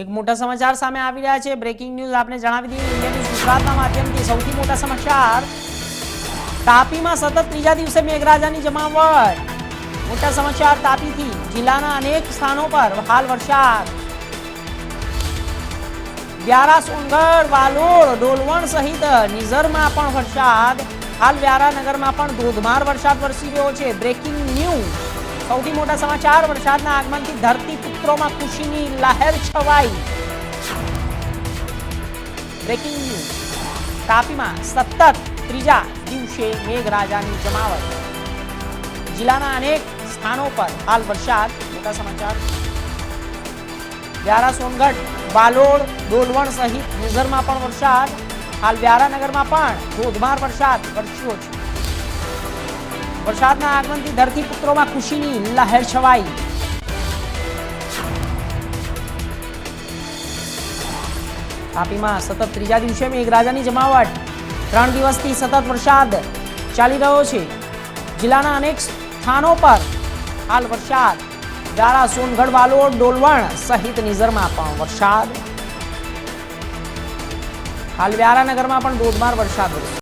એક મોટા સમાચાર સામે આવી રહ્યા છે। બ્રેકિંગ ન્યૂઝ આપને જણાવી દઈએ ઇન્ડિયા ન્યૂઝ ગુજરાતના માધ્યમથી સૌથી મોટા સમાચાર। તાપીમાં સતત ત્રીજા દિવસે મેઘરાજાની જમાવટ। મોટા સમાચાર તાપીથી જિલ્લાના અનેક સ્થાનો પર હાલ વરસાદ। વ્યારા, સોનગઢ, વાલોડ, ડોલવણ સહિત નિઝરમાં પણ વરસાદ। હાલ વ્યારાનગરમાં પણ ધોધમાર વરસાદ વરસી રહ્યો છે। બ્રેકિંગ ન્યૂઝ સૌથી મોટા સમાચાર। વરસાદના આગમનથી ધરતીપુત્રોમાં ખુશીની લહેર છવાઈ। બ્રેકિંગ ન્યૂઝ તાપીમાં સતત ત્રીજા દિવસે મેઘરાજાની જમાવટ। જિલ્લાના અનેક સ્થાનો પર હાલ વરસાદ। મોટા સમાચાર। વ્યારા, સોનગઢ, વાલોડ, ડોલવણ સહિત નિઝરમાં પણ વરસાદ। હાલ વ્યારાનગરમાં પણ ધોધમાર વરસાદ વરસ્યો છે। વરસાદના આગમનથી ધરતીપુત્રોમાં ખુશીની લહેર છવાઈ। તાપીમાં સતત ત્રીજા દિવસે મેઘરાજાની જમાવટ। 3 દિવસથી સતત વરસાદ ચાલી રહ્યો છે। જિલ્લાના અનેક સ્થાનો પર હાલ વરસાદ। વ્યારા, સોનગઢ, વાલોડ, ડોલવણ સહિત નિઝરમાં પણ વરસાદ। હાલ વ્યારાનગરમાં પણ ધોધમાર વરસાદ વરસ્યો।